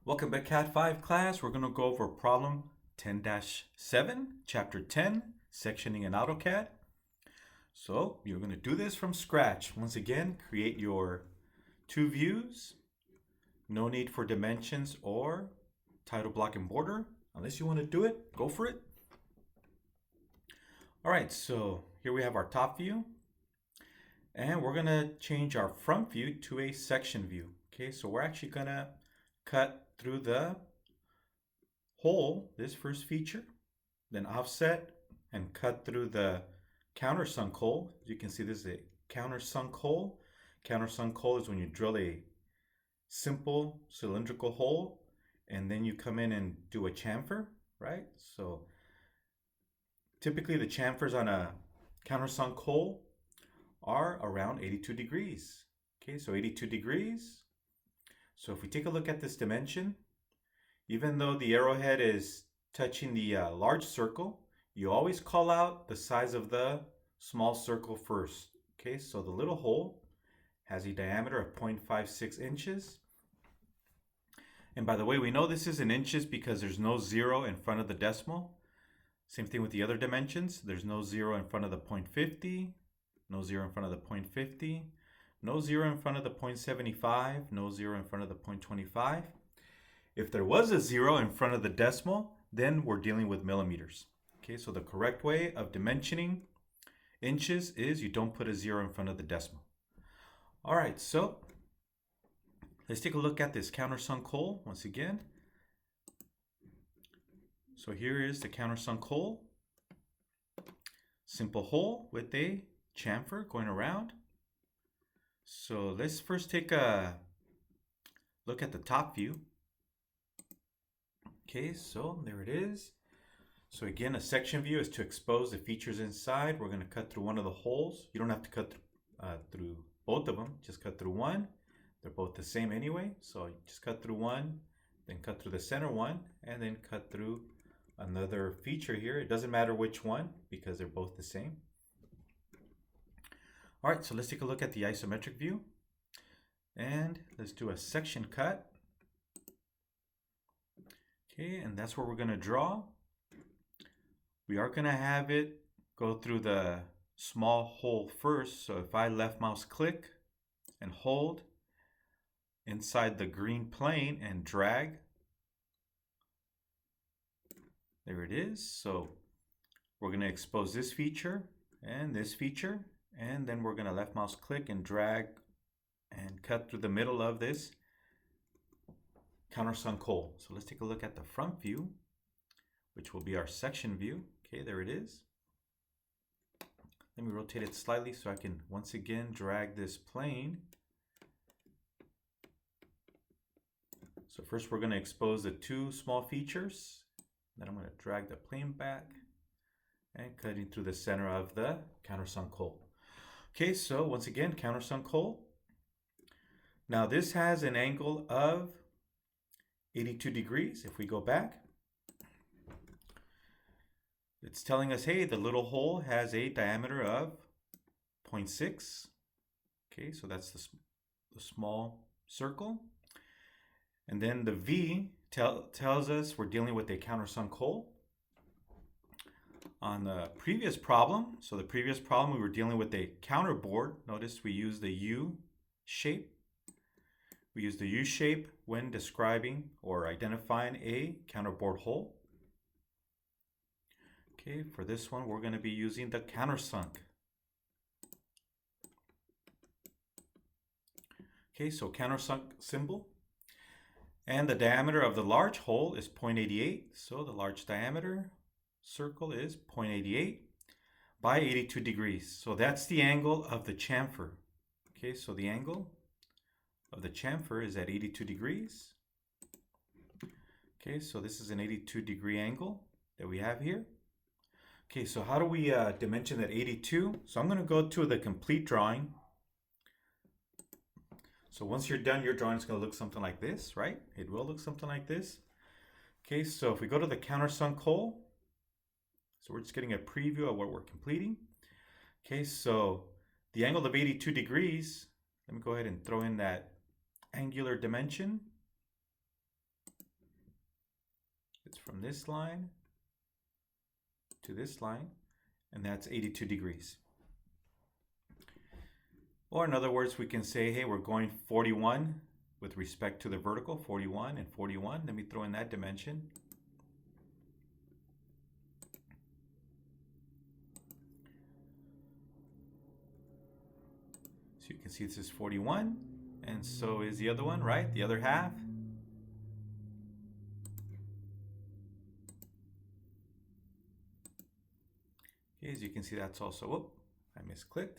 Welcome back, Cat 5 class. We're going to go over problem 10-7, chapter 10, sectioning in AutoCAD. So you're going to do this from scratch. Once again, create your two views. No need for dimensions or title block and border. Unless you want to do it, go for it. All right, so here we have our top view. And we're going to change our front view to a section view. Okay, so we're actually going to cut through the hole, this first feature, then offset and cut through the countersunk hole. As you can see, this is a countersunk hole. Countersunk hole is when you drill a simple cylindrical hole and then you come in and do a chamfer, right? So typically the chamfers on a countersunk hole are around 82 degrees. Okay, so 82 degrees. So if we take a look at this dimension, even though the arrowhead is touching the large circle, you always call out the size of the small circle first. Okay, so the little hole has a diameter of 0.56 inches. And by the way, we know this is in inches because there's no zero in front of the decimal. Same thing with the other dimensions. There's no zero in front of the 0.50, no zero in front of the 0.50, no zero in front of the 0.75, no zero in front of the 0.25. If there was a zero in front of the decimal, then we're dealing with millimeters. Okay, so the correct way of dimensioning inches is you don't put a zero in front of the decimal. All right, so let's take a look at this countersunk hole once again. So here is the countersunk hole. Simple hole with a chamfer going around. So let's first take a look at the top view. Okay, so there it is. So again, a section view is to expose the features inside. We're going to cut through one of the holes. You don't have to cut through both of them. Just cut through one. They're both the same anyway. So just cut through one, then cut through the center one, and then cut through another feature here. It doesn't matter which one because they're both the same. All right, so let's take a look at the isometric view. And let's do a section cut. Okay, and that's where we're going to draw. We are going to have it go through the small hole first. So if I left mouse click and hold inside the green plane and drag, there it is. So we're going to expose this feature, and then we're going to left mouse click and drag and cut through the middle of this countersunk hole. So let's take a look at the front view, which will be our section view. Okay, there it is. Let me rotate it slightly so I can once again drag this plane. So first we're going to expose the two small features. Then I'm going to drag the plane back and cutting through the center of the countersunk hole. Okay, so once again, countersunk hole. Now this has an angle of 82 degrees. If we go back, it's telling us, hey, the little hole has a diameter of 0.6. Okay, so that's the small circle. And then the V tells us we're dealing with a countersunk hole. On the previous problem, so the previous problem we were dealing with a counterboard. Notice we use the U shape. We use the U shape when describing or identifying a counterboard hole. Okay, for this one, we're going to be using the countersunk. Okay, so countersunk symbol. And the diameter of the large hole is 0.88. So the large diameter circle is 0.88 by 82 degrees. So that's the angle of the chamfer. Okay, so the angle of the chamfer is at 82 degrees. Okay, so this is an 82 degree angle that we have here. Okay, so how do we dimension that 82? So I'm going to go to the complete drawing. So once you're done, your drawing is going to look something like this, right? It will look something like this. Okay, so if we go to the countersunk hole, so we're just getting a preview of what we're completing. Okay, so the angle of 82 degrees, let me go ahead and throw in that angular dimension. from this line to this line, and that's 82 degrees. Or in other words, we can say, hey, we're going 41 with respect to the vertical, 41 and 41. Let me throw in that dimension. So you can see this is 41, and so is the other one, right? The other half. Okay, as you can see, that's also, whoop, I misclicked.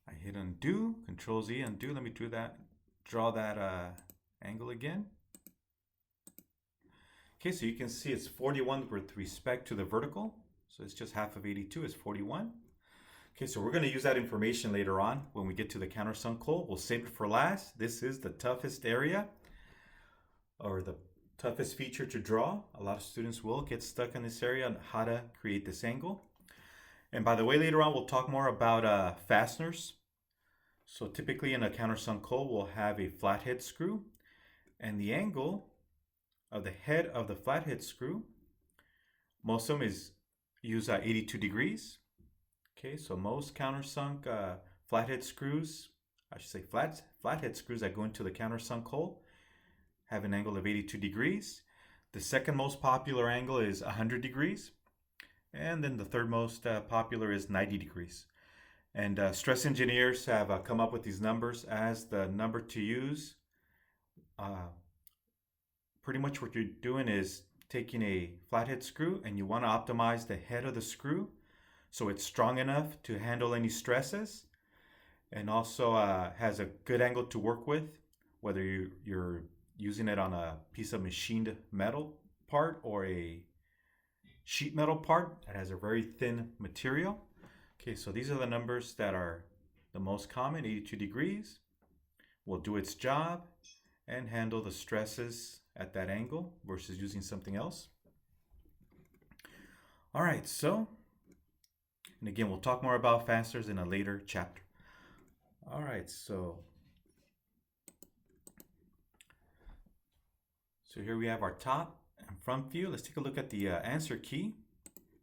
I hit undo, Control Z, undo. Let me draw that angle again. Okay, so you can see it's 41 with respect to the vertical. So it's just half of 82 is 41. Okay, so we're going to use that information later on when we get to the countersunk coal. We'll save it for last. This is the toughest area, or the toughest feature to draw. A lot of students will get stuck in this area on how to create this angle. And by the way, later on we'll talk more about fasteners. So typically in a countersunk coal, we'll have a flathead screw, and the angle of the head of the flathead screw, most of them use 82 degrees. Okay, so most countersunk flathead screws, I should say flathead screws that go into the countersunk coal have an angle of 82 degrees. The second most popular angle is 100 degrees. And then the third most popular is 90 degrees. And stress engineers have come up with these numbers as the number to use. Pretty much what you're doing is taking a flathead screw and you want to optimize the head of the screw so it's strong enough to handle any stresses, and also has a good angle to work with, whether you're using it on a piece of machined metal part or a sheet metal part that has a very thin material. Okay, so these are the numbers that are the most common. 82 degrees will do its job and handle the stresses at that angle versus using something else. All right, so, and again, we'll talk more about fasteners in a later chapter. All right, so here we have our top and front view. Let's take a look at the answer key.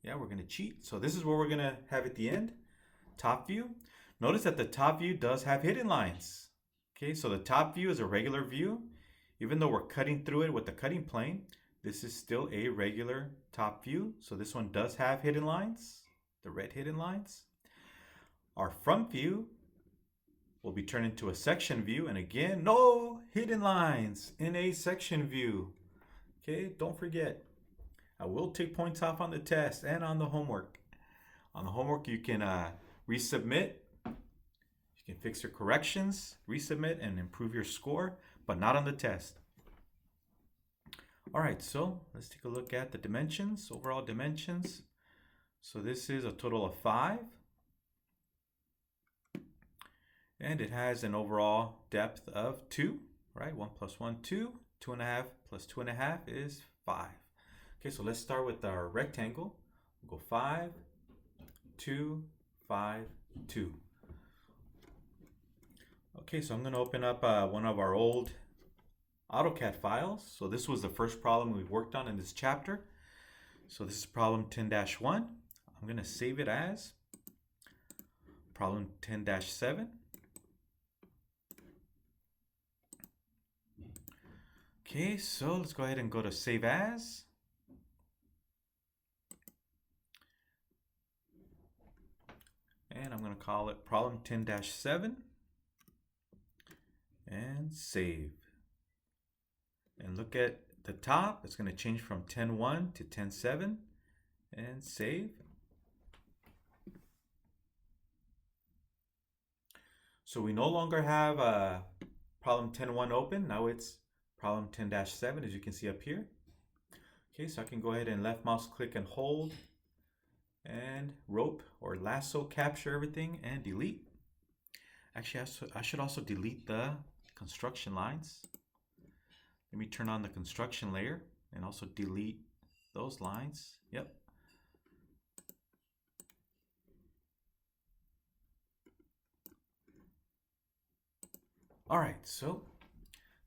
Yeah, we're going to cheat. So this is what we're going to have at the end. Top view. Notice that the top view does have hidden lines. Okay, so the top view is a regular view. Even though we're cutting through it with the cutting plane, this is still a regular top view. So this one does have hidden lines, the red hidden lines. Our front view will be turned into a section view. And again, no hidden lines in a section view. Okay, don't forget. I will take points off on the test and on the homework. On the homework, you can resubmit. You can fix your corrections, resubmit, and improve your score, but not on the test. All right, so let's take a look at the dimensions, overall dimensions. So this is a total of 5. And it has an overall depth of 2, right? 1 plus 1, 2. 2.5 plus 2.5 is 5. Okay, so let's start with our rectangle. We'll go 5, 2, 5, 2. Okay, so I'm going to open up one of our old AutoCAD files. So this was the first problem we worked on in this chapter. So this is problem 10-1. I'm going to save it as problem 10-7. Okay, so let's go ahead and go to Save As. And I'm going to call it problem 10-7. And save. And look at the top. It's going to change from 10-1 to 10-7. And save. So we no longer have problem 10-1 open. Now it's problem 10-7, as you can see up here. Okay, so I can go ahead and left mouse click and hold and rope or lasso capture everything and delete. Actually, I should also delete the construction lines. Let me turn on the construction layer and also delete those lines. Yep. All right, so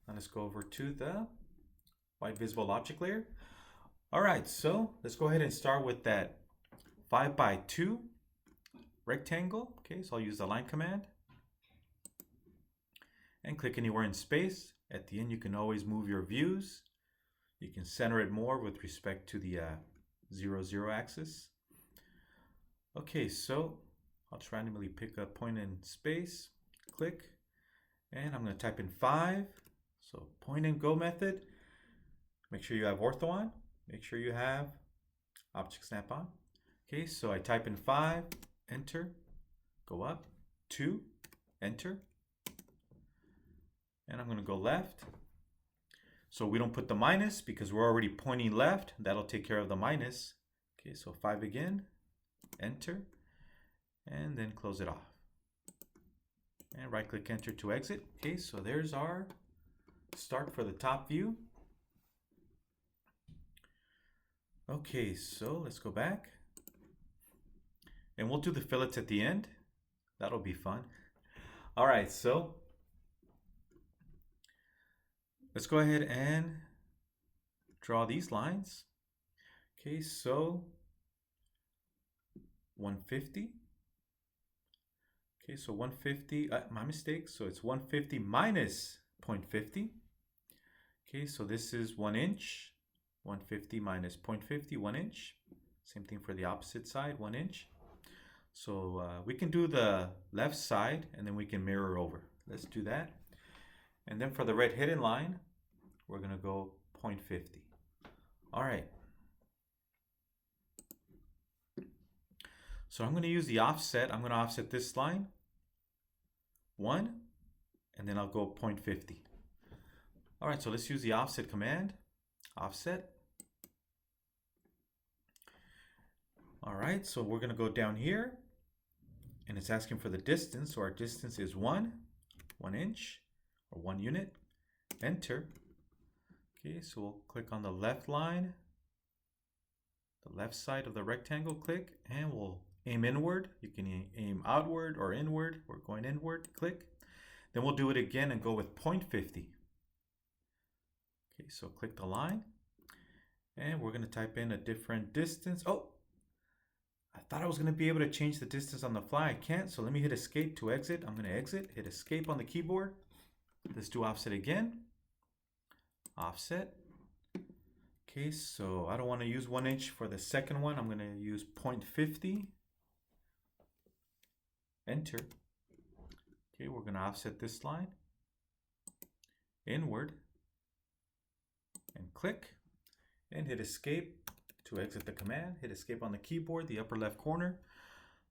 now let's go over to the white visible object layer. All right, so let's go ahead and start with that 5x2 rectangle. Okay, so I'll use the line command and click anywhere in space. At the end, you can always move your views. You can center it more with respect to the 0, 0 axis. Okay, so I'll just randomly pick a point in space, click, and I'm going to type in 5. So point and go method. Make sure you have ortho on. Make sure you have object snap on. Okay, so I type in 5, enter, go up, 2, enter, and I'm going to go left. So we don't put the minus because we're already pointing left. That'll take care of the minus. Okay, so 5 again, enter, and then close it off. And right click enter to exit. Okay, so there's our start for the top view. Okay, so let's go back. And we'll do the fillets at the end. That'll be fun. All right, so let's go ahead and draw these lines. Okay, so 150. Okay, so 150, my mistake. So it's 150 minus 0.50. Okay, so this is 1 inch. 150 minus 0.50, 1 inch. Same thing for the opposite side, 1 inch. So we can do the left side and then we can mirror over. Let's do that. And then for the red hidden line, we're going to go 0.50. All right. So I'm going to use the offset. I'm going to offset this line 1, and then I'll go 0.50. All right, so let's use the offset command. Offset. All right, so we're going to go down here, and it's asking for the distance. So our distance is 1 inch, or 1 unit. Enter. Okay, so we'll click on the left line, the left side of the rectangle, click, and we'll aim inward. You can aim outward or inward. We're going inward, click. Then we'll do it again and go with 0.50. Okay, so click the line, and we're going to type in a different distance. Oh, I thought I was going to be able to change the distance on the fly. I can't, so let me hit escape to exit. I'm going to exit, hit escape on the keyboard. Let's do offset again. Offset. Okay, so I don't want to use 1 inch for the second one. I'm going to use 0.50. Enter. Okay, we're going to offset this line inward and click and hit escape to exit the command. Hit escape on the keyboard, the upper left corner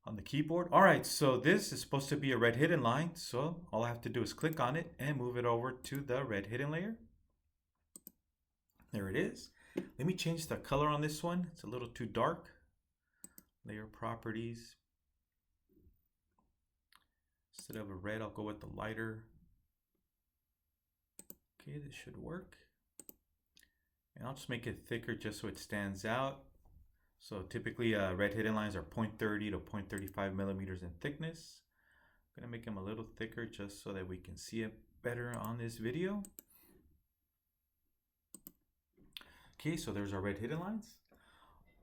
on the keyboard. All right, so this is supposed to be a red hidden line. So all I have to do is click on it and move it over to the red hidden layer. There it is. Let me change the color on this one. It's a little too dark. Layer properties. Instead of a red, I'll go with the lighter. Okay, this should work. And I'll just make it thicker just so it stands out. So typically red hidden lines are 0.30 to 0.35 millimeters in thickness. I'm gonna make them a little thicker just so that we can see it better on this video. Okay, so there's our red hidden lines.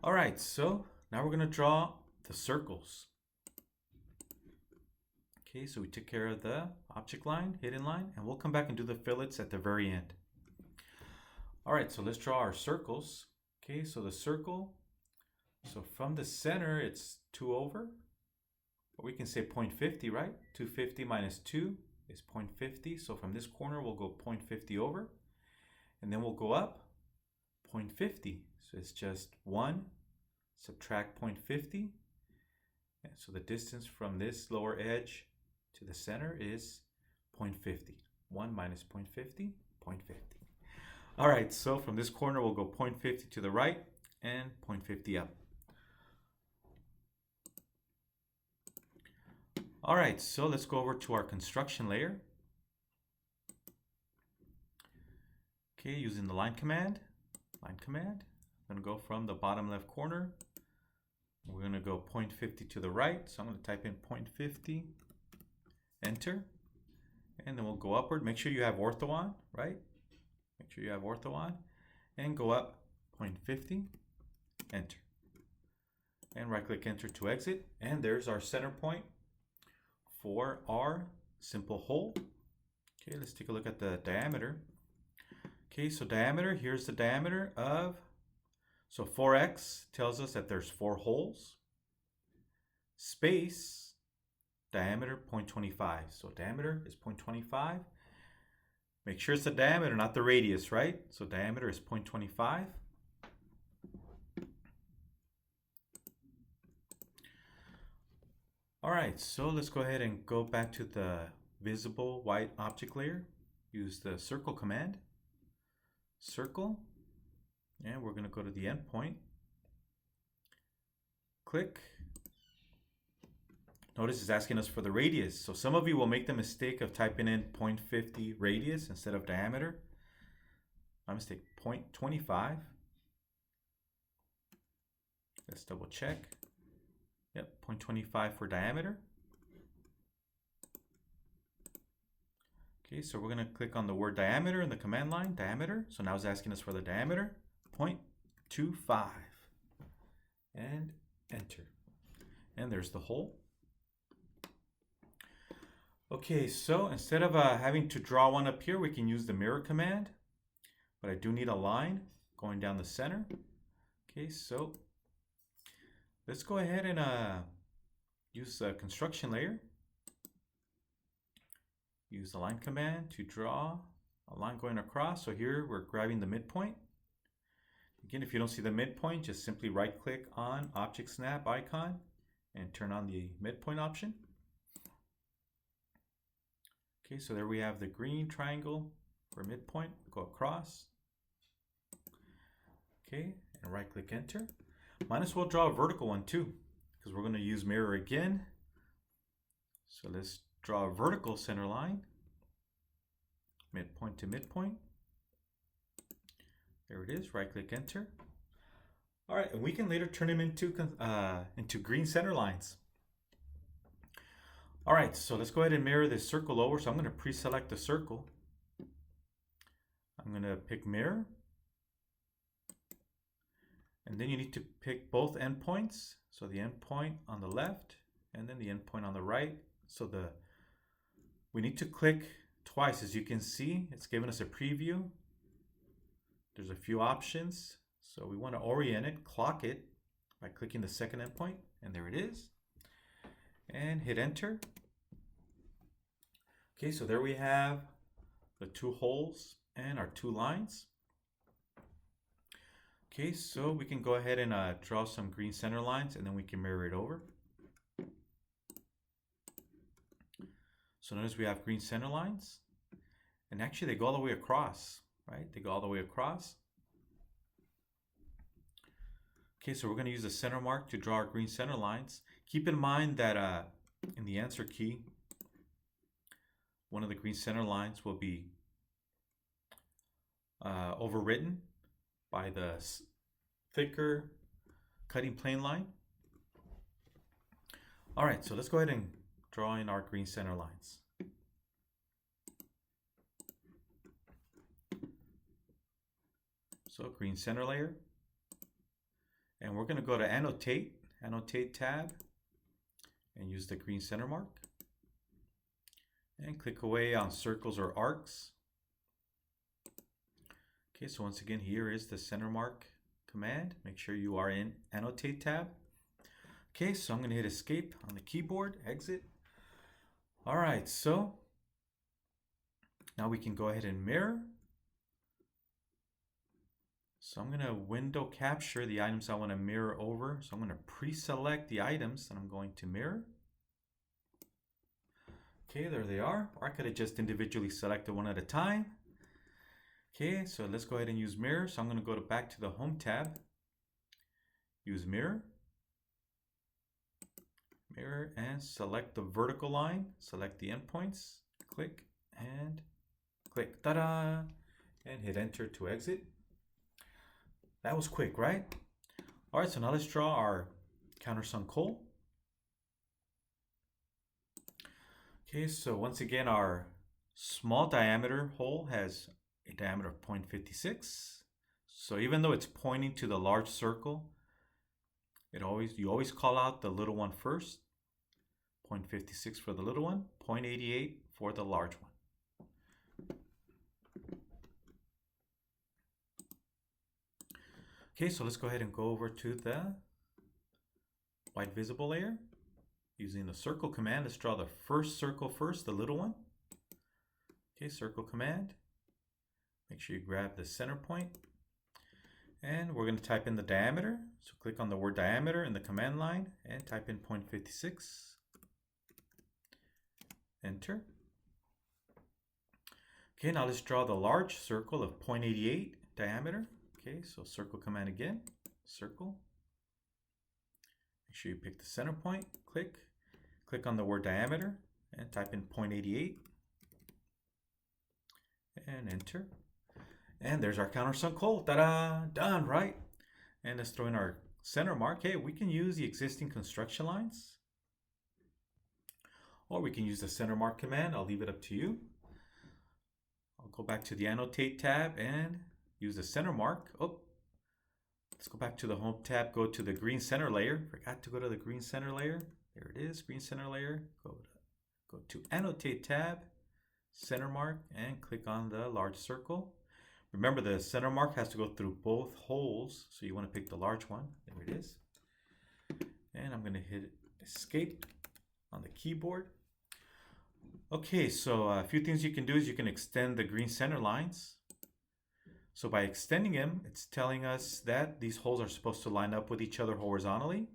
All right, so now we're gonna draw the circles. Okay, so we took care of the object line, hidden line, and we'll come back and do the fillets at the very end. All right, so let's draw our circles. Okay, so the circle, so from the center, it's 2 over. Or we can say 0.50, right? 250 minus 2 is 0.50. So from this corner, we'll go 0.50 over. And then we'll go up 0.50. So it's just 1, subtract 0.50. And so the distance from this lower edge to the center is 0.50. 1 minus 0.50, 0.50. All right, so from this corner, we'll go 0.50 to the right and 0.50 up. All right, so let's go over to our construction layer. Okay, using the line command, I'm gonna go from the bottom left corner. We're gonna go 0.50 to the right. So I'm gonna type in 0.50, enter, and then we'll go upward. Make sure you have ortho on, right? Make sure you have ortho on. and go up 0.50, enter. And right click enter to exit. And there's our center point for our simple hole. Okay, let's take a look at the diameter. Okay, so diameter, here's the diameter of, so 4x tells us that there's 4 holes. Space, diameter 0.25. So diameter is 0.25. Make sure it's the diameter, not the radius, right? So diameter is 0.25. All right, so let's go ahead and go back to the visible white object layer. Use the circle command. Circle, and we're going to go to the endpoint. Click. Notice it's asking us for the radius. So some of you will make the mistake of typing in 0.50 radius instead of diameter. My mistake, 0.25. Let's double check. Yep, 0.25 for diameter. Okay, so we're going to click on the word diameter in the command line, diameter. So now it's asking us for the diameter, 0.25. And enter. And there's the hole. Okay, so instead of having to draw one up here, we can use the mirror command. But I do need a line going down the center. Okay, so let's go ahead and use the construction layer. Use the line command to draw a line going across. So here we're grabbing the midpoint. Again, if you don't see the midpoint, just simply right click on Object Snap icon and turn on the midpoint option. Okay, so there we have the green triangle for midpoint. Go across. Okay, and right click enter. Might as well draw a vertical one too, because we're going to use mirror again. So let's draw a vertical center line, midpoint to midpoint. There it is, right click enter. All right, and we can later turn them into green center lines. All right, so let's go ahead and mirror this circle over. So I'm going to pre-select the circle. I'm going to pick mirror. And then you need to pick both endpoints. So the endpoint on the left and then the endpoint on the right. So we need to click twice. As you can see, it's giving us a preview. There's a few options. So we want to orient it, clock it by clicking the second endpoint. And there it is. And hit enter. Okay, so there we have the 2 holes and our 2 lines. Okay, so we can go ahead and draw some green center lines and then we can mirror it over. So notice we have green center lines and actually they go all the way across, right? They go all the way across. Okay, so we're going to use the center mark to draw our green center lines. Keep in mind that in the answer key, one of the green center lines will be overwritten by the thicker cutting plane line. All right, so let's go ahead and draw in our green center lines. So green center layer. And we're going to go to annotate tab, and use the green center mark. And click away on circles or arcs. Okay, so once again, here is the center mark command. Make sure you are in annotate tab. Okay, so I'm going to hit escape on the keyboard, exit. All right, so now we can go ahead and mirror. So I'm going to window capture the items I want to mirror over. So I'm going to pre-select the items that I'm going to mirror. Okay, there they are. Or I could have just individually selected one at a time. Okay, so let's go ahead and use mirror. So I'm going to go back to the home tab. Use mirror. Mirror and select the vertical line. Select the endpoints. Click and click. Ta-da! And hit enter to exit. That was quick, right? All right, so now let's draw our countersunk hole. Okay, so once again, our small diameter hole has a diameter of 0.56. So even though it's pointing to the large circle, you always call out the little one first. 0.56 for the little one, 0.88 for the large one. Okay, so let's go ahead and go over to the white visible layer. Using the circle command, let's draw the first circle first, the little one. Okay, circle command. Make sure you grab the center point. And we're going to type in the diameter. So click on the word diameter in the command line and type in 0.56. Enter. Okay, now let's draw the large circle of 0.88 diameter. Okay, so circle command again, circle. Make sure you pick the center point, click on the word diameter and type in 0.88 and enter. And there's our countersunk hole. Ta-da! Done, right? And let's throw in our center mark. Hey, we can use the existing construction lines, or we can use the center mark command. I'll leave it up to you. I'll go back to the annotate tab and use the center mark. Oh, let's go back to the home tab, go to the green center layer. Forgot to go to the green center layer. There it is, green center layer. Go to annotate tab, center mark, and click on the large circle. Remember, the center mark has to go through both holes, so you want to pick the large one. There it is. And I'm going to hit escape on the keyboard. Okay, so a few things you can do is you can extend the green center lines. So by extending them, it's telling us that these holes are supposed to line up with each other horizontally.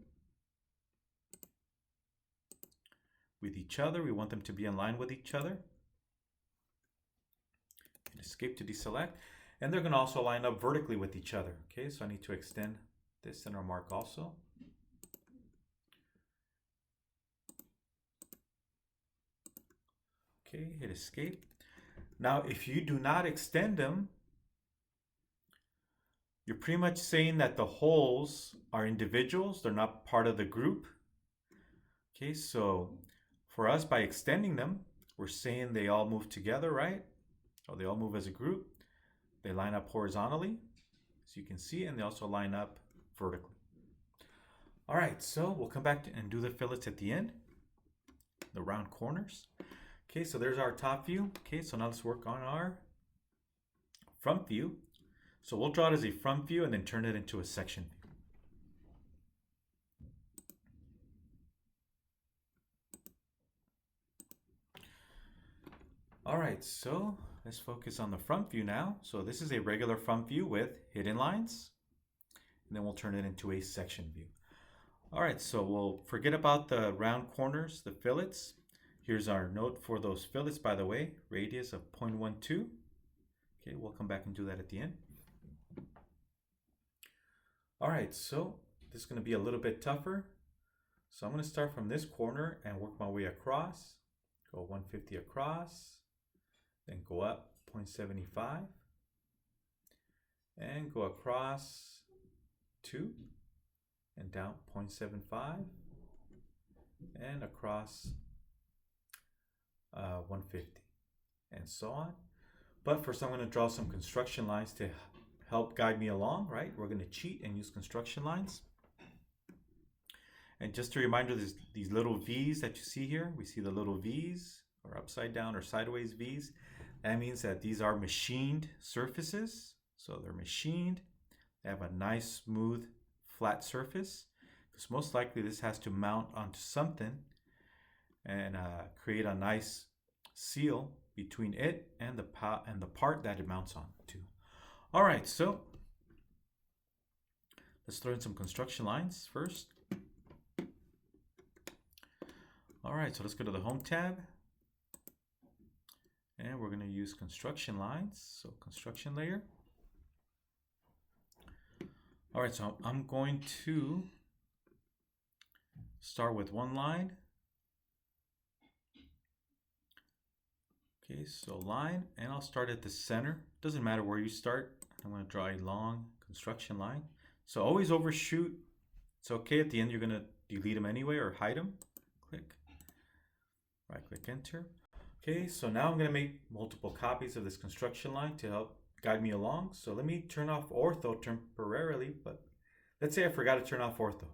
With each other, we want them to be in line with each other. And escape to deselect. And they're going to also line up vertically with each other. Okay, so I need to extend this center mark also. Okay, hit escape. Now, if you do not extend them, you're pretty much saying that the holes are individuals. They're not part of the group. Okay, so for us, by extending them, we're saying they all move together, right? Or they all move as a group. They line up horizontally, as you can see, and they also line up vertically. All right, so we'll come back and do the fillets at the end, the round corners. Okay, so there's our top view. Okay, so now let's work on our front view. So we'll draw it as a front view and then turn it into a section view. All right, so let's focus on the front view now. So this is a regular front view with hidden lines, and then we'll turn it into a section view. All right, so we'll forget about the round corners, the fillets. Here's our note for those fillets, by the way, radius of 0.12. Okay, we'll come back and do that at the end. All right, so this is going to be a little bit tougher. So I'm going to start from this corner and work my way across. Go 150 across, then go up 0.75, and go across 2, and down 0.75, and across 150, and so on. But first I'm going to draw some construction lines to help guide me along, right? We're going to cheat and use construction lines. And just a reminder, there's these little V's that you see here. We see the little V's, or upside down or sideways V's. That means that these are machined surfaces. So they're machined. They have a nice, smooth, flat surface. Because most likely this has to mount onto something and create a nice seal between it and the part that it mounts on to. All right, so let's throw in some construction lines first. All right, so let's go to the Home tab. And we're going to use construction lines, so construction layer. All right, so I'm going to start with one line. Okay, so line, and I'll start at the center. Doesn't matter where you start. I'm going to draw a long construction line. So always overshoot. It's okay, at the end you're going to delete them anyway or hide them. Click. Right click enter. Okay, so now I'm going to make multiple copies of this construction line to help guide me along. So let me turn off ortho temporarily, but let's say I forgot to turn off ortho.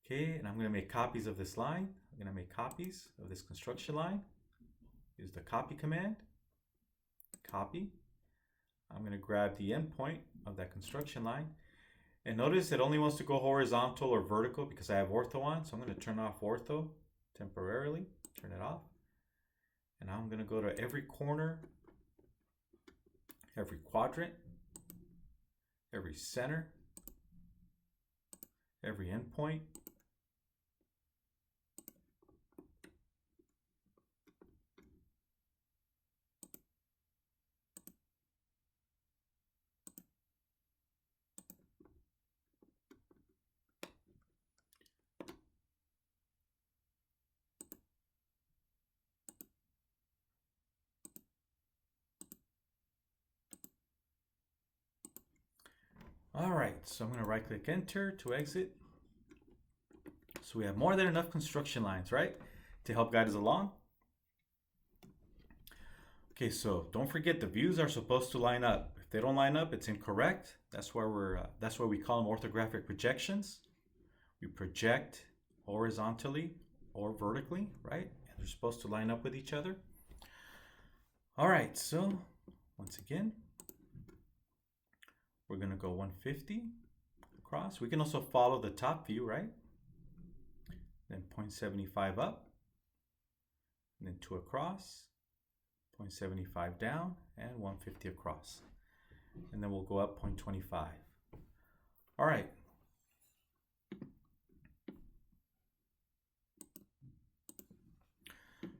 Okay, and I'm going to make copies of this line. I'm going to make copies of this construction line. Use the copy command. Copy. I'm going to grab the endpoint of that construction line. And notice it only wants to go horizontal or vertical because I have ortho on. So I'm going to turn off ortho temporarily. Turn it off. And now I'm going to go to every corner, every quadrant, every center, every endpoint. All right, so I'm going to right click enter to exit. So we have more than enough construction lines, right, to help guide us along. Okay, so don't forget the views are supposed to line up. If they don't line up, it's incorrect. That's why we call them orthographic projections. We project horizontally or vertically, right? And they're supposed to line up with each other. All right, so once again, we're going to go 150 across. We can also follow the top view, right? Then 0.75 up, and then 2 across, 0.75 down, and 150 across. And then we'll go up 0.25. All right.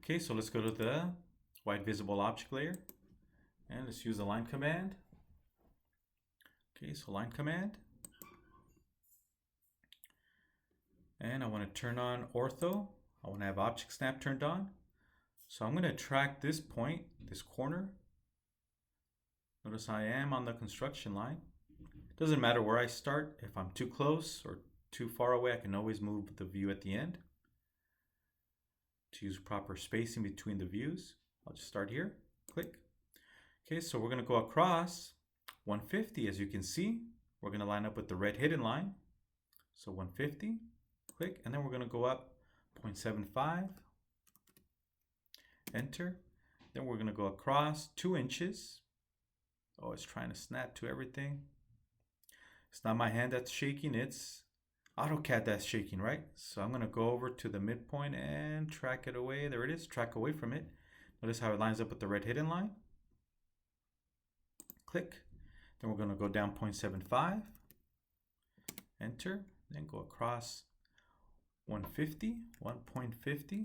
Okay, so let's go to the white visible object layer, and let's use the line command. Okay, so line command. And I want to turn on ortho. I want to have object snap turned on. So I'm going to track this point, this corner. Notice I am on the construction line. It doesn't matter where I start. If I'm too close or too far away, I can always move the view at the end. To use proper spacing between the views, I'll just start here, click. Okay, so we're going to go across 150. As you can see, we're going to line up with the red hidden line. So 150, click, and then we're going to go up 0.75, enter. Then we're going to go across 2 inches. Oh, it's trying to snap to everything. It's not my hand that's shaking, it's AutoCAD that's shaking, right? So I'm going to go over to the midpoint and track it away. There it is, track away from it. Notice how it lines up with the red hidden line. Click. Then we're going to go down 0.75, enter, then go across 150, 1.50,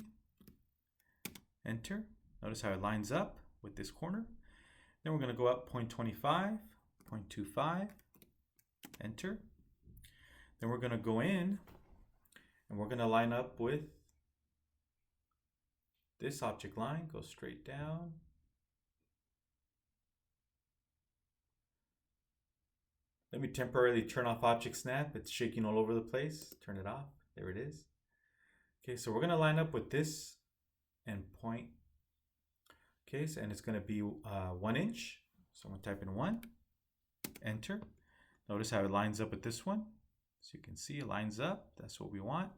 enter. Notice how it lines up with this corner. Then we're going to go up 0.25, 0.25, enter. Then we're going to go in and we're going to line up with this object line, go straight down. Let me temporarily turn off object snap. It's shaking all over the place. Turn it off. There it is. Okay, so we're going to line up with this endpoint. Okay, so, and it's going to be 1 inch. So I'm going to type in 1, enter. Notice how it lines up with this one. So you can see it lines up. That's what we want.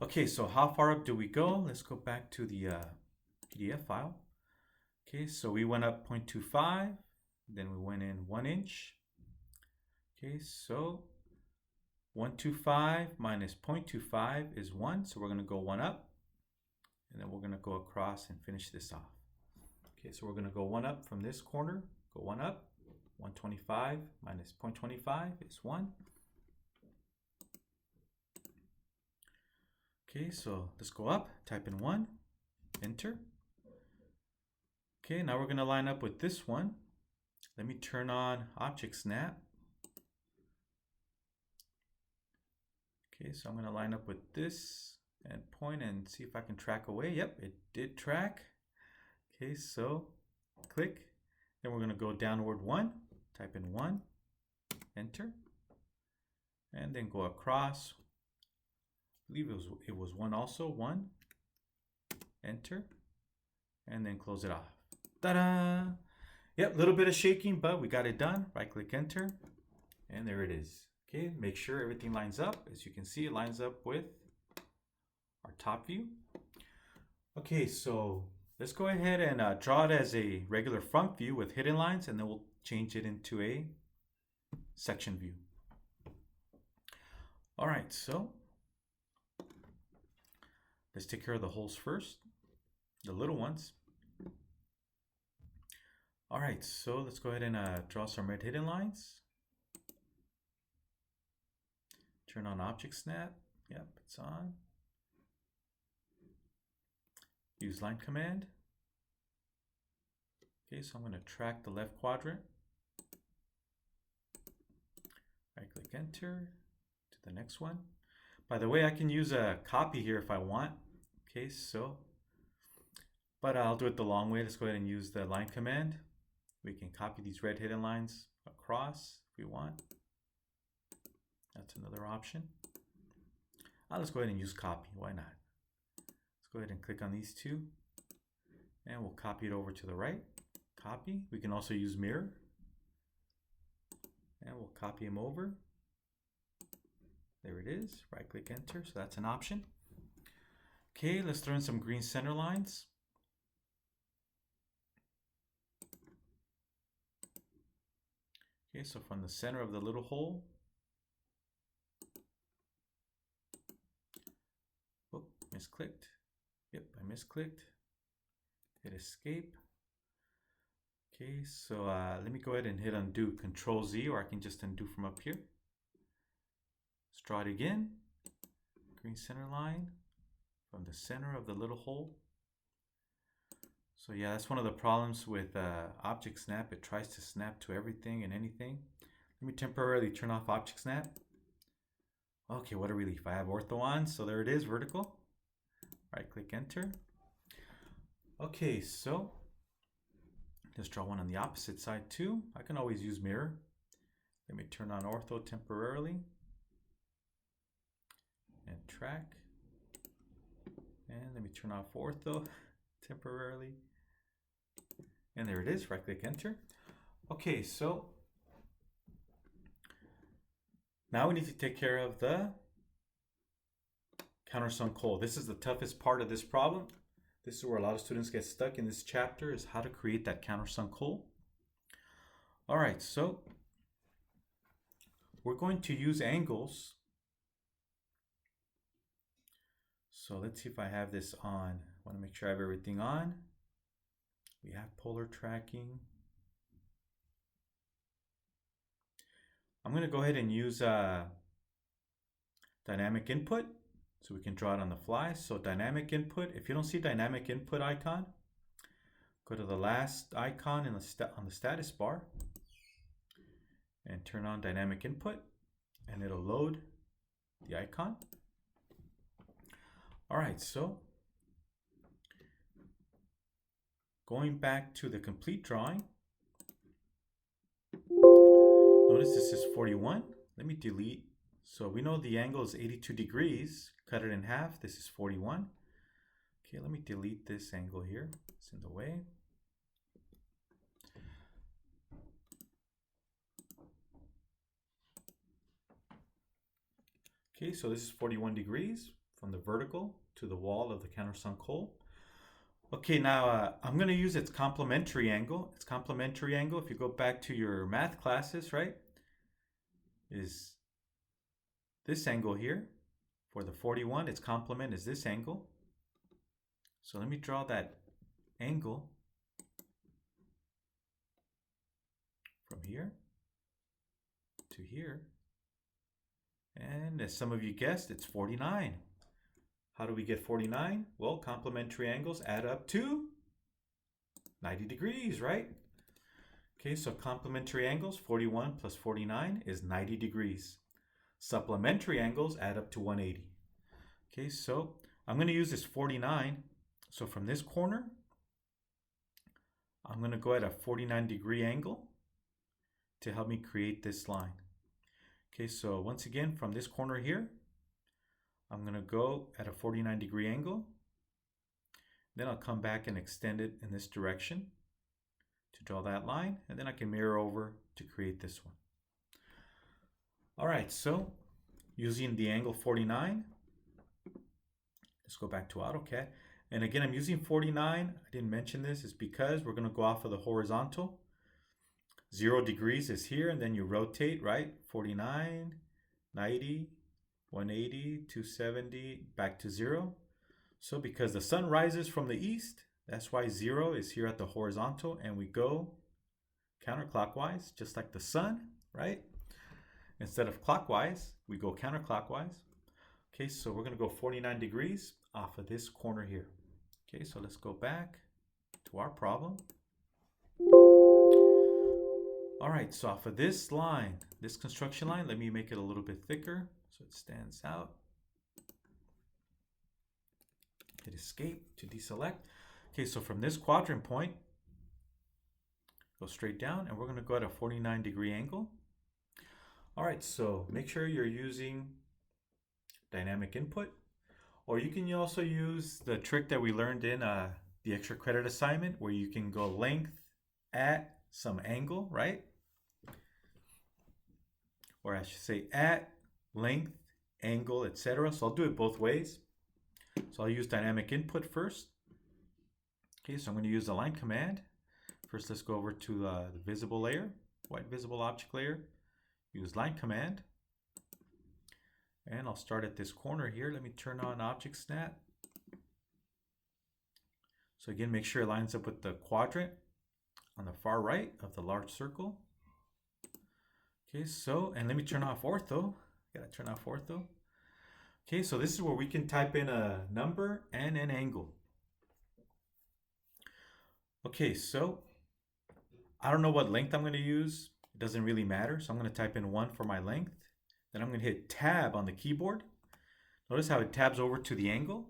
Okay, so how far up do we go? Let's go back to the PDF file. Okay, so we went up 0.25. Then we went in 1 inch. Okay, so 125 minus 0.25 is 1. So we're going to go 1 up. And then we're going to go across and finish this off. Okay, so we're going to go 1 up from this corner. Go 1 up. 125 minus 0.25 is 1. Okay, so let's go up. Type in 1. Enter. Okay, now we're going to line up with this one. Let me turn on object snap. Okay, so I'm going to line up with this endpoint and see if I can track away. Yep, it did track. Okay, so click. Then we're going to go downward 1. Type in 1. Enter. And then go across. I believe it was 1 also. 1. Enter. And then close it off. Ta-da! Yep, a little bit of shaking, but we got it done. Right click enter, and there it is. Okay, make sure everything lines up. As you can see, it lines up with our top view. Okay, so let's go ahead and draw it as a regular front view with hidden lines, and then we'll change it into a section view. All right, so let's take care of the holes first, the little ones. All right, so let's go ahead and draw some red hidden lines. Turn on Object Snap. Yep, it's on. Use line command. Okay, so I'm going to track the left quadrant. Right click enter to the next one. By the way, I can use a copy here if I want. Okay, so, but I'll do it the long way. Let's go ahead and use the line command. We can copy these red hidden lines across if we want. That's another option. Let's go ahead and use copy. Why not? Let's go ahead and click on these two, and we'll copy it over to the right. Copy. We can also use mirror, and we'll copy them over. There it is. Right click enter. So that's an option. Okay, let's throw in some green center lines. Okay, so from the center of the little hole, oh, misclicked. Yep, I misclicked. Hit escape. Okay, so let me go ahead and hit undo, Control Z, or I can just undo from up here. Let's draw it again. Green center line from the center of the little hole. So yeah, that's one of the problems with Object Snap. It tries to snap to everything and anything. Let me temporarily turn off Object Snap. Okay, what a relief. I have ortho on, so there it is, vertical. Right click enter. Okay, so let's draw one on the opposite side too. I can always use mirror. Let me turn on ortho temporarily and track. And let me turn off ortho temporarily. And there it is, right click enter. Okay, so now we need to take care of the countersunk hole. This is the toughest part of this problem. This is where a lot of students get stuck in this chapter, is how to create that countersunk hole. All right, so we're going to use angles. So let's see if I have this on. I want to make sure I have everything on. We have polar tracking. I'm going to go ahead and use dynamic input so we can draw it on the fly. So dynamic input, if you don't see dynamic input icon, go to the last icon on the status bar and turn on dynamic input, and it'll load the icon. All right, so going back to the complete drawing, notice this is 41. Let me delete. So we know the angle is 82 degrees. Cut it in half. This is 41. Okay, let me delete this angle here. It's in the way. Okay, so this is 41 degrees from the vertical to the wall of the countersunk hole. Okay, now I'm going to use its complementary angle. Its complementary angle, if you go back to your math classes, right, is this angle here. For the 41, its complement is this angle. So let me draw that angle from here to here. And as some of you guessed, it's 49. How do we get 49? Well, complementary angles add up to 90 degrees, right? Okay, so complementary angles, 41 plus 49 is 90 degrees. Supplementary angles add up to 180. Okay, so I'm going to use this 49. So from this corner, I'm going to go at a 49 degree angle to help me create this line. Okay, so once again, from this corner here, I'm going to go at a 49 degree angle. Then I'll come back and extend it in this direction to draw that line, and then I can mirror over to create this one. All right, so using the angle 49, let's go back to AutoCAD. And again, I'm using 49. I didn't mention this. It's because we're going to go off of the horizontal. 0 degrees is here, and then you rotate, right? 49, 90, 180, 270, back to 0. So because the sun rises from the east, that's why 0 is here at the horizontal, and we go counterclockwise, just like the sun, right? Instead of clockwise, we go counterclockwise. Okay, so we're going to go 49 degrees off of this corner here. Okay, so let's go back to our problem. All right, so off of this line, this construction line, let me make it a little bit thicker so it stands out. Hit escape to deselect. Okay, so from this quadrant point, go straight down, and we're going to go at a 49-degree angle. All right, so make sure you're using dynamic input, or you can also use the trick that we learned in the extra credit assignment, where you can go length at some angle, right? Or I should say at length, angle, etc. So I'll do it both ways. So I'll use dynamic input first. Okay, so I'm going to use the line command. First, let's go over to the visible layer, white visible object layer. Use line command. And I'll start at this corner here. Let me turn on object snap. So again, make sure it lines up with the quadrant on the far right of the large circle. Okay, so, and let me turn off ortho. Gotta turn off ortho. Okay, so this is where we can type in a number and an angle. Okay, so I don't know what length I'm going to use. It doesn't really matter. So I'm going to type in 1 for my length. Then I'm going to hit tab on the keyboard. Notice how it tabs over to the angle.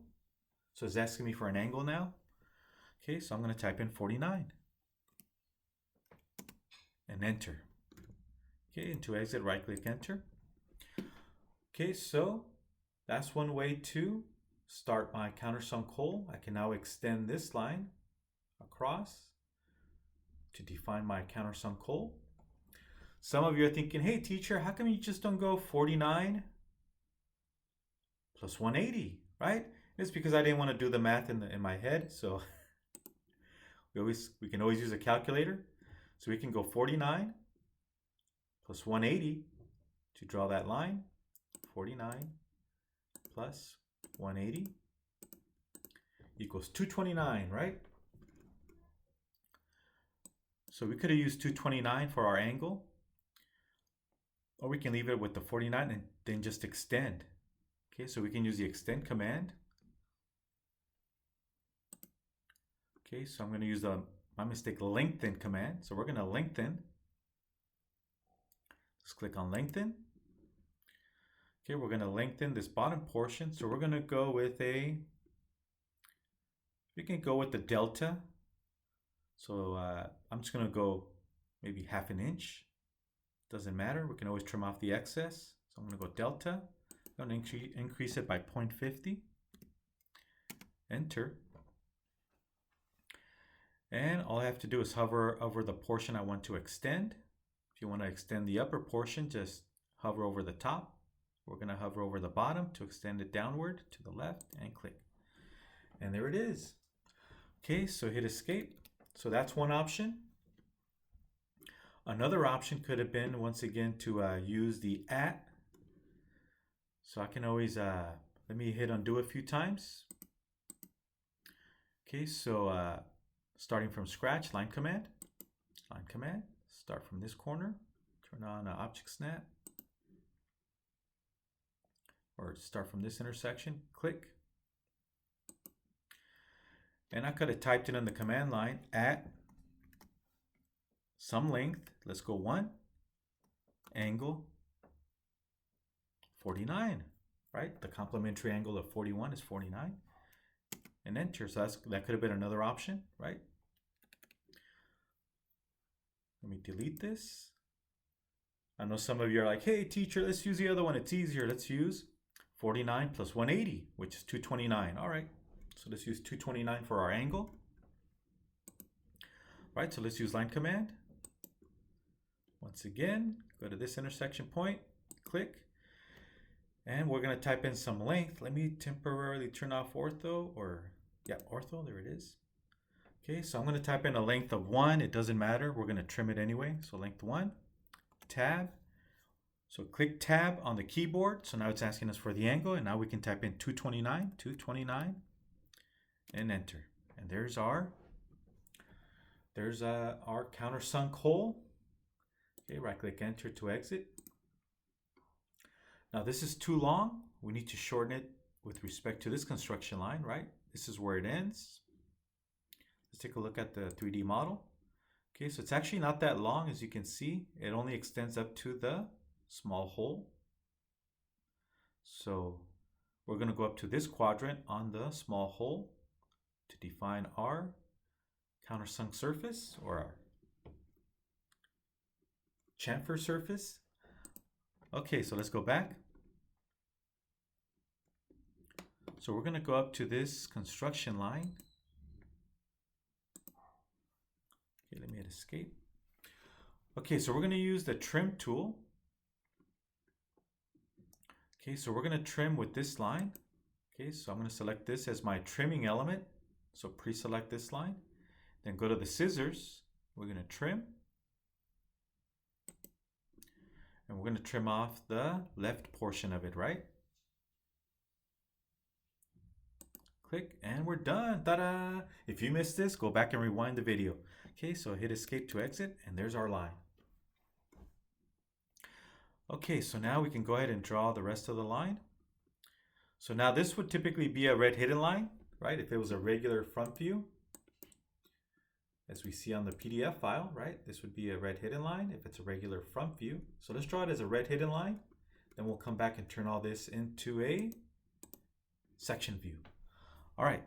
So it's asking me for an angle now. Okay, so I'm going to type in 49 and enter. Okay, and to exit, right click enter. Okay, so that's one way to start my countersunk hole. I can now extend this line across to define my countersunk hole. Some of you are thinking, hey teacher, how come you just don't go 49 plus 180, right? It's because I didn't want to do the math in my head. So we can always use a calculator. So we can go 49 plus 180 to draw that line. 49 plus 180 equals 229, right? So we could have used 229 for our angle, or we can leave it with the 49 and then just extend. Okay, so we can use the extend command. Okay, so I'm going to use my mistake, lengthen command. So we're going to lengthen. Let's click on lengthen. Okay, we're going to lengthen this bottom portion. So we're going to go with we can go with the delta. So I'm just going to go maybe half an inch. Doesn't matter. We can always trim off the excess. So I'm going to go delta. I'm going to increase it by 0.50. Enter. And all I have to do is hover over the portion I want to extend. If you want to extend the upper portion, just hover over the top. We're going to hover over the bottom to extend it downward to the left and click. And there it is. Okay, so hit escape. So that's one option. Another option could have been, once again, to use the at. So I can always, let me hit undo a few times. Okay, so starting from scratch, line command, start from this corner, turn on object snap, or start from this intersection, click. And I could have typed it in the command line at some length, let's go 1, angle 49, right? The complementary angle of 41 is 49, and enter. So that could have been another option, right? Let me delete this. I know some of you are like, hey teacher, let's use the other one. It's easier. Let's use 49 plus 180, which is 229. All right, so let's use 229 for our angle. right? So let's use line command. Once again, go to this intersection point, click, and we're going to type in some length. Let me temporarily turn off ortho, or yeah, ortho, there it is. Okay, so I'm going to type in a length of 1. It doesn't matter. We're going to trim it anyway. So length 1, tab. So click tab on the keyboard. So now it's asking us for the angle, and now we can type in 229, and enter. And there's our countersunk hole. Okay, right click enter to exit. Now this is too long. We need to shorten it with respect to this construction line, right? This is where it ends. Let's take a look at the 3D model. Okay, so it's actually not that long, as you can see. It only extends up to the small hole. So we're going to go up to this quadrant on the small hole to define our countersunk surface, or our chamfer surface. Okay, so let's go back. So we're going to go up to this construction line. Okay, let me hit escape. Okay, so we're going to use the trim tool. Okay, so we're going to trim with this line. Okay, so I'm going to select this as my trimming element. So pre-select this line. Then go to the scissors. We're going to trim. And we're going to trim off the left portion of it, right? Click, and we're done. Ta-da! If you missed this, go back and rewind the video. Okay, so hit escape to exit, and there's our line. Okay, so now we can go ahead and draw the rest of the line. So now this would typically be a red hidden line, right? If it was a regular front view, as we see on the PDF file, right? This would be a red hidden line if it's a regular front view. So let's draw it as a red hidden line. Then we'll come back and turn all this into a section view. All right.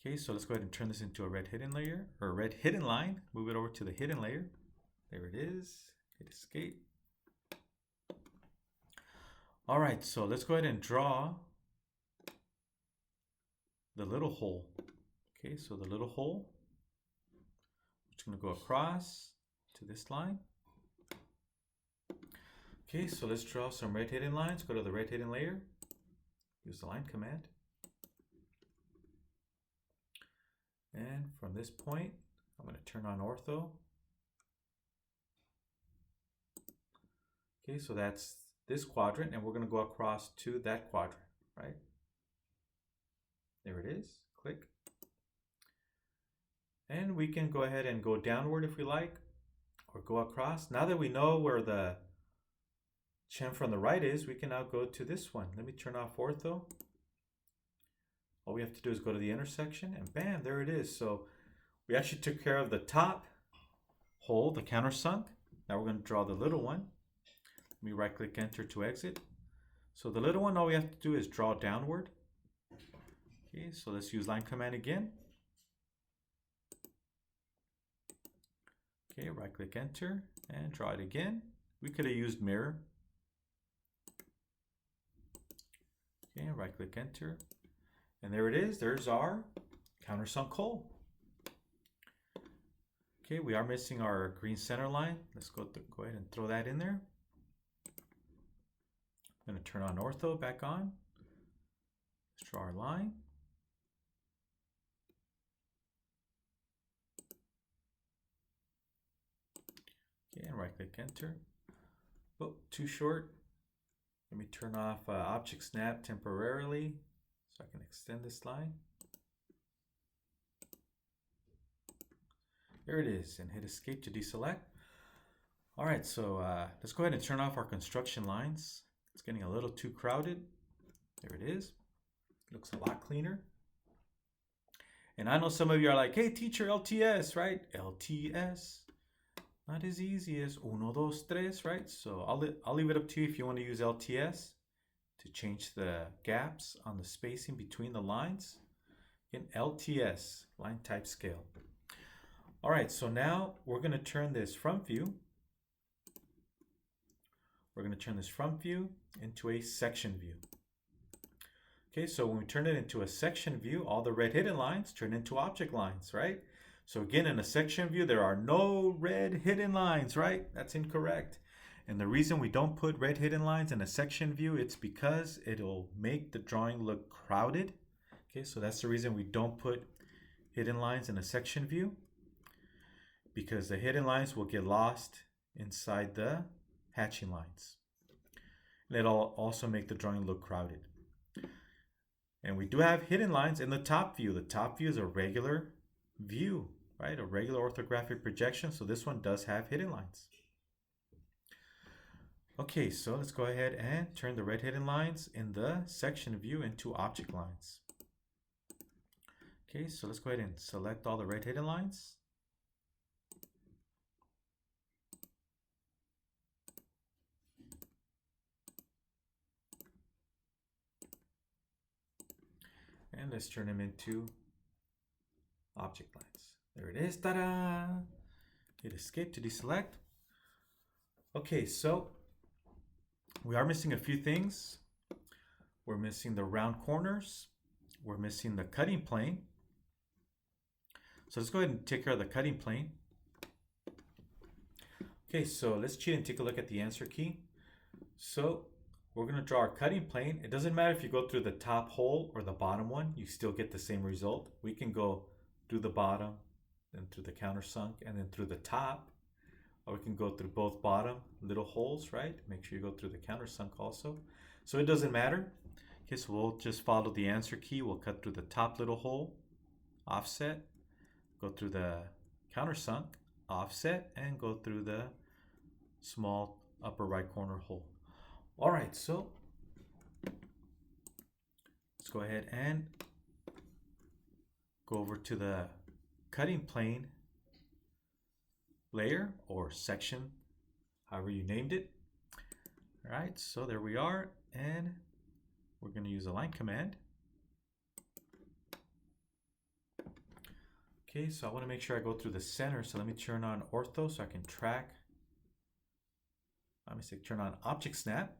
Okay, so let's go ahead and turn this into a red hidden layer, or a red hidden line. Move it over to the hidden layer. There it is. Hit escape. All right, so let's go ahead and draw the little hole. Okay, so the little hole, it's going to go across to this line. Okay, so let's draw some red hidden lines. Go to the red hidden layer. Use the line command. And from this point, I'm going to turn on ortho. Okay, so that's this quadrant, and we're going to go across to that quadrant, right? There it is. Click. And we can go ahead and go downward if we like, or go across. Now that we know where the chamfer on the right is, we can now go to this one. Let me turn off ortho. All we have to do is go to the intersection, and bam, there it is. So we actually took care of the top hole, the countersunk. Now we're going to draw the little one. Let me right click enter to exit. So the little one, all we have to do is draw downward. Okay, so let's use line command again. Okay, right click enter and draw it again. We could have used mirror. Okay, right click enter. And there it is. There's our countersunk hole. Okay, we are missing our green center line. Let's go ahead and throw that in there. I'm going to turn on ortho back on. Let's draw our line. Okay, and right click enter. Oh, too short. Let me turn off object snap temporarily so I can extend this line. There it is, and hit escape to deselect. All right, so let's go ahead and turn off our construction lines. It's getting a little too crowded. There it is. Looks a lot cleaner. And I know some of you are like, hey teacher, LTS, right? LTS. Not as easy as 1, 2, 3, right? So I'll leave it up to you if you want to use LTS to change the gaps on the spacing between the lines. In LTS, line type scale. All right, so now we're going to turn this front view. We're going to turn this front view into a section view. Okay, so when we turn it into a section view, all the red hidden lines turn into object lines, right? So again, in a section view, there are no red hidden lines, right? That's incorrect. And the reason we don't put red hidden lines in a section view, it's because it'll make the drawing look crowded. Okay, so that's the reason we don't put hidden lines in a section view, because the hidden lines will get lost inside the hatching lines. And it'll also make the drawing look crowded. And we do have hidden lines in the top view. The top view is a regular view, right? A regular orthographic projection. So this one does have hidden lines. Okay, so let's go ahead and turn the red hidden lines in the section view into object lines. Okay, so let's go ahead and select all the red hidden lines. And let's turn them into object lines. There it is, ta-da! Hit escape to deselect. Okay, so we are missing a few things. We're missing the round corners. We're missing the cutting plane. So let's go ahead and take care of the cutting plane. Okay, so let's cheat and take a look at the answer key. So we're going to draw our cutting plane. It doesn't matter if you go through the top hole or the bottom one, you still get the same result. We can go through the bottom, then through the countersunk, and then through the top. Or we can go through both bottom little holes, right? Make sure you go through the countersunk also. So it doesn't matter. Okay, so we'll just follow the answer key. We'll cut through the top little hole, offset, go through the countersunk, offset, and go through the small upper right corner hole. All right, so let's go ahead and go over to the cutting plane layer or section, however you named it. All right, so there we are, and we're going to use a line command. Okay, so I want to make sure I go through the center, so let me turn on ortho so I can track. Let me say turn on object snap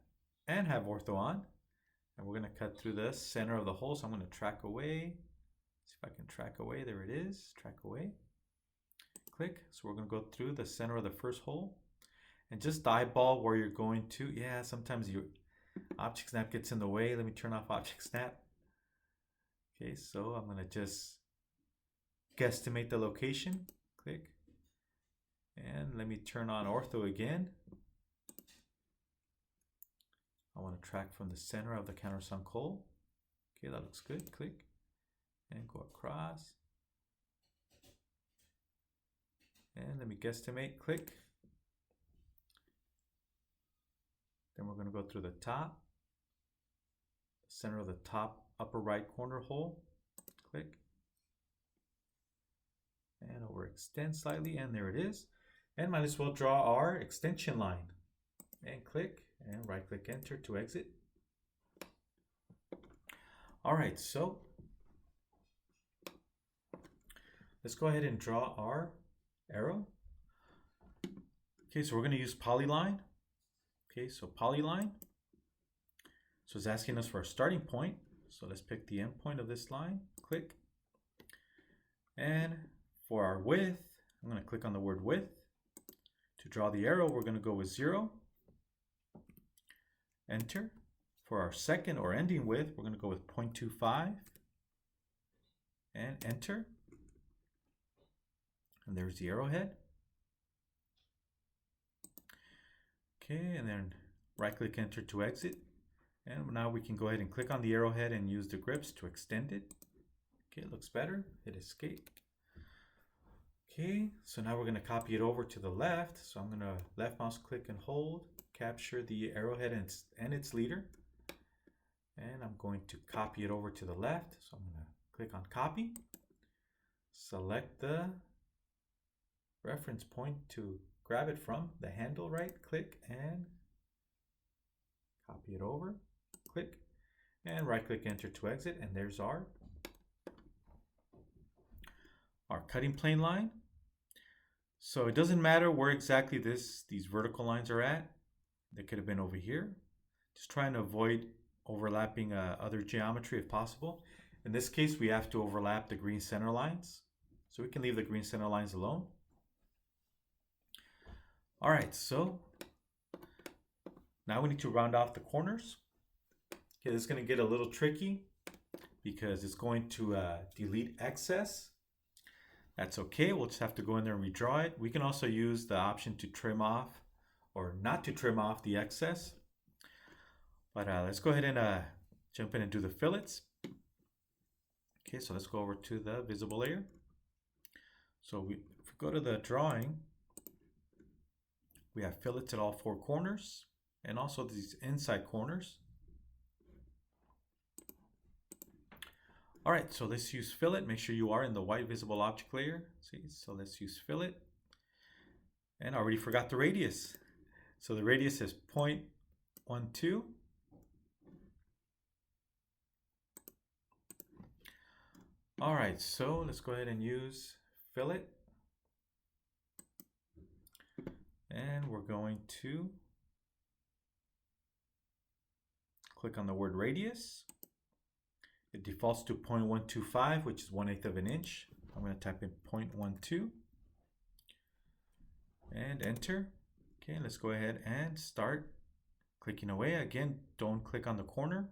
and have ortho on, and we're going to cut through the center of the hole. So I'm going to track away. See if I can track away. There it is. Track away. Click. So we're going to go through the center of the first hole and just eyeball where you're going to. Yeah, sometimes your object snap gets in the way. Let me turn off object snap. Okay, so I'm going to just guesstimate the location. Click. And let me turn on ortho again. I want to track from the center of the countersunk hole. Okay, that looks good. Click and go across. And let me guesstimate. Click. Then we're going to go through the top, center of the top upper right corner hole. Click. And overextend slightly, and there it is. And might as well draw our extension line. And click. And right click enter to exit. All right, so let's go ahead and draw our arrow. Okay, so we're going to use polyline. Okay, so polyline. So it's asking us for a starting point. So let's pick the end point of this line. Click. And for our width, I'm going to click on the word width. To draw the arrow, we're going to go with 0. Enter. For our second or ending width, we're going to go with 0.25 and enter. And there's the arrowhead. Okay, and then right click enter to exit. And now we can go ahead and click on the arrowhead and use the grips to extend it. Okay, it looks better. Hit escape. Okay, so now we're going to copy it over to the left. So I'm going to left mouse click and hold, capture the arrowhead and its leader. And I'm going to copy it over to the left. So I'm going to click on copy, select the reference point to grab it from the handle, right click and copy it over, click and right click enter to exit. And there's our cutting plane line. So it doesn't matter where exactly these vertical lines are at. They could have been over here. Just trying to avoid overlapping other geometry if possible. In this case, we have to overlap the green center lines. So we can leave the green center lines alone. All right, so now we need to round off the corners. Okay, this is going to get a little tricky because it's going to delete excess. That's okay, we'll just have to go in there and redraw it. We can also use the option to trim off or not to trim off the excess. But let's go ahead and jump in and do the fillets. Okay, so let's go over to the visible layer. So if we go to the drawing, we have fillets at all four corners and also these inside corners. All right, so let's use fillet. Make sure you are in the white visible object layer. See, so let's use fillet. And I already forgot the radius. So the radius is 0.12. All right, so let's go ahead and use fillet. And we're going to click on the word radius. It defaults to 0.125, which is 1/8 of an inch. I'm going to type in 0.12 and enter. Okay, let's go ahead and start clicking away. Again, don't click on the corner.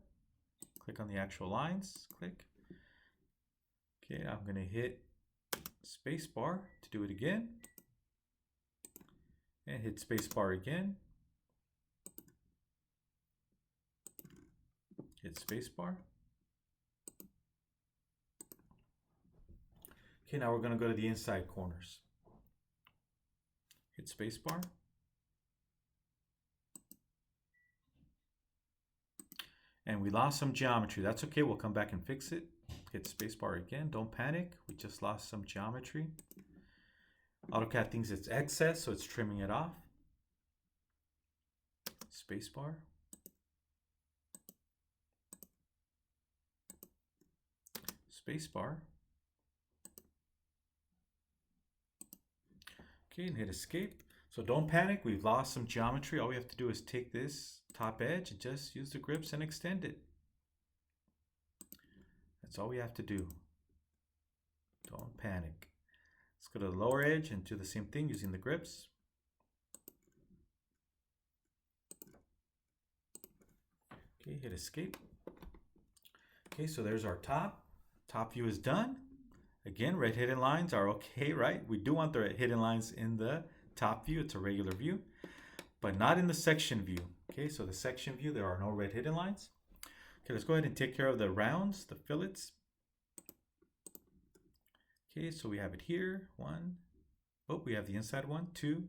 Click on the actual lines. Click. Okay, I'm going to hit spacebar to do it again. And hit spacebar again. Hit spacebar. Okay, now we're going to go to the inside corners. Hit spacebar. And we lost some geometry. That's okay, we'll come back and fix it. Hit spacebar again, don't panic. We just lost some geometry. AutoCAD thinks it's excess, so it's trimming it off. Spacebar. Spacebar. Okay, and hit escape. So don't panic, we've lost some geometry. All we have to do is take this top edge and just use the grips and extend it. That's all we have to do. Don't panic. Let's go to the lower edge and do the same thing using the grips. Okay, hit escape. Okay, so there's our top. Top view is done. Again, red hidden lines are okay, right? We do want the red hidden lines in the top view. It's a regular view, but not in the section view. Okay, so the section view, there are no red hidden lines. Okay, let's go ahead and take care of the rounds, the fillets. Okay, so we have it here. We have the inside 1, 2,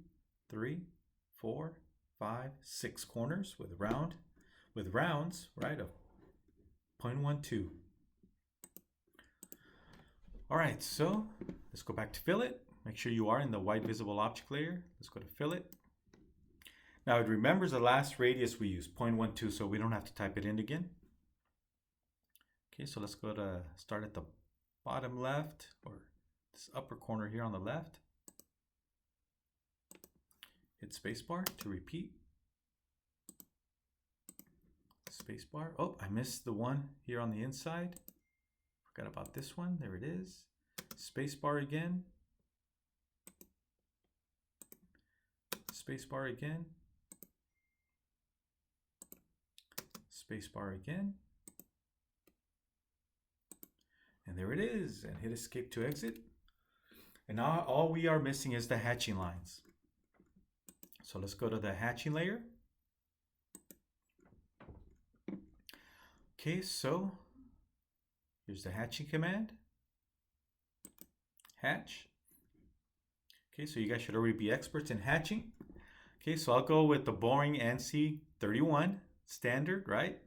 3, 4, 5, 6 corners with rounds, right, of 0.12. All right, so let's go back to fillet. Make sure you are in the white visible object layer. Let's go to fillet. Now it remembers the last radius we used, 0.12, so we don't have to type it in again. Okay, so let's go to start at the bottom left, or this upper corner here on the left. Hit spacebar to repeat. Spacebar. Oh, I missed the one here on the inside. Forgot about this one. There it is. Spacebar again. Spacebar again. Spacebar again. And there it is. And hit escape to exit. And now all we are missing is the hatching lines. So let's go to the hatching layer. Okay, so here's the hatching command. Hatch. Okay, so you guys should already be experts in hatching. Okay, so I'll go with the boring ANSI 31 standard, right?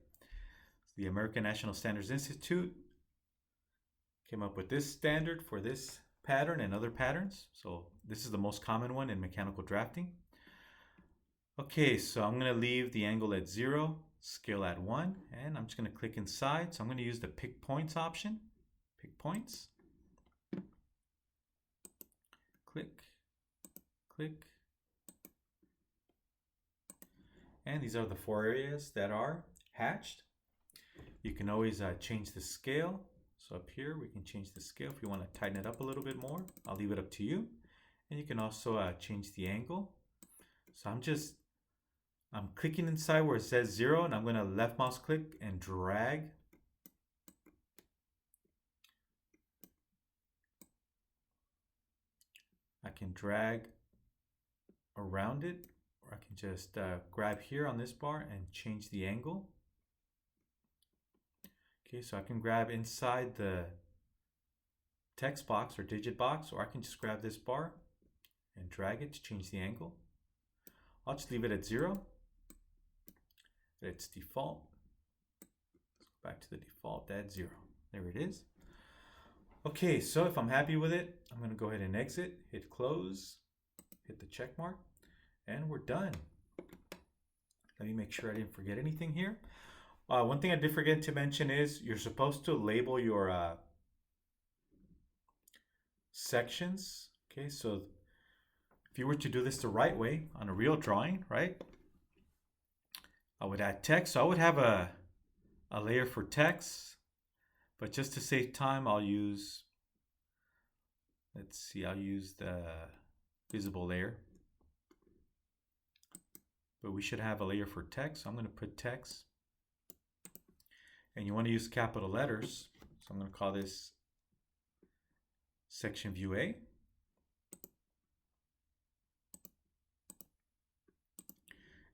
The American National Standards Institute came up with this standard for this pattern and other patterns. So this is the most common one in mechanical drafting. Okay, so I'm going to leave the angle at 0, scale at 1, and I'm just going to click inside. So I'm going to use the pick points option. Pick points. Click, click. And these are the 4 areas that are hatched. You can always change the scale. So up here, we can change the scale if you want to tighten it up a little bit more. I'll leave it up to you. And you can also change the angle. So I'm clicking inside where it says 0, and I'm going to left mouse click and drag. I can drag around it, or I can just grab here on this bar and change the angle. Okay, so I can grab inside the text box or digit box, or I can just grab this bar and drag it to change the angle. I'll just leave it at 0. It's default. Let's go back to the default at 0. There it is. Okay, so if I'm happy with it, I'm going to go ahead and exit, hit close, hit the check mark, and we're done. Let me make sure I didn't forget anything here. One thing I did forget to mention is you're supposed to label your sections. Okay, so if you were to do this the right way on a real drawing, right? I would add text. So I would have a layer for text, but just to save time, I'll use, let's see, I'll use the visible layer. But we should have a layer for text. So I'm going to put text. And you want to use capital letters. So I'm going to call this section view A.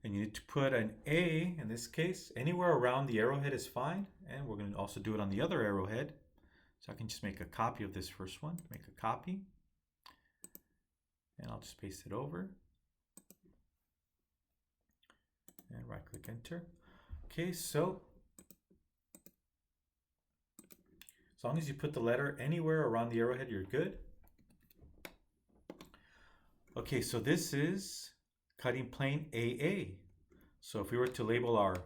And you need to put an A, in this case, anywhere around the arrowhead is fine. And we're going to also do it on the other arrowhead. So I can just make a copy of this first one, make a copy. And I'll just paste it over. And right click enter. Okay, so as long as you put the letter anywhere around the arrowhead, you're good. Okay, so this is cutting plane AA. So if we were to label our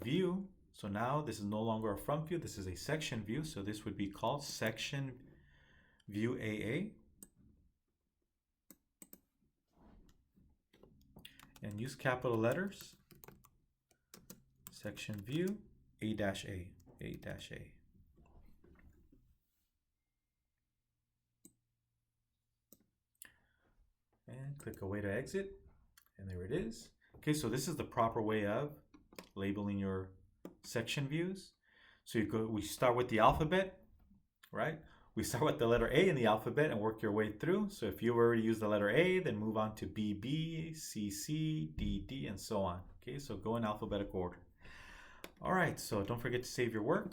view, so now this is no longer a front view, this is a section view. So this would be called section view AA. And use capital letters. Section view A-A, A-A. And click away to exit, and there it is. Okay, so this is the proper way of labeling your section views. So we start with the alphabet, right? We start with the letter A in the alphabet and work your way through. So if you already use the letter A, then move on to BB, CC, DD, and so on. Okay, so go in alphabetical order. All right, so don't forget to save your work.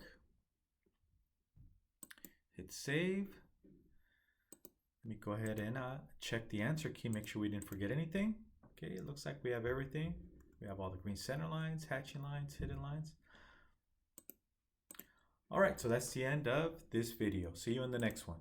Hit save. Let me go ahead and check the answer key, make sure we didn't forget anything. Okay, it looks like we have everything. We have all the green center lines, hatching lines, hidden lines. All right, so that's the end of this video. See you in the next one.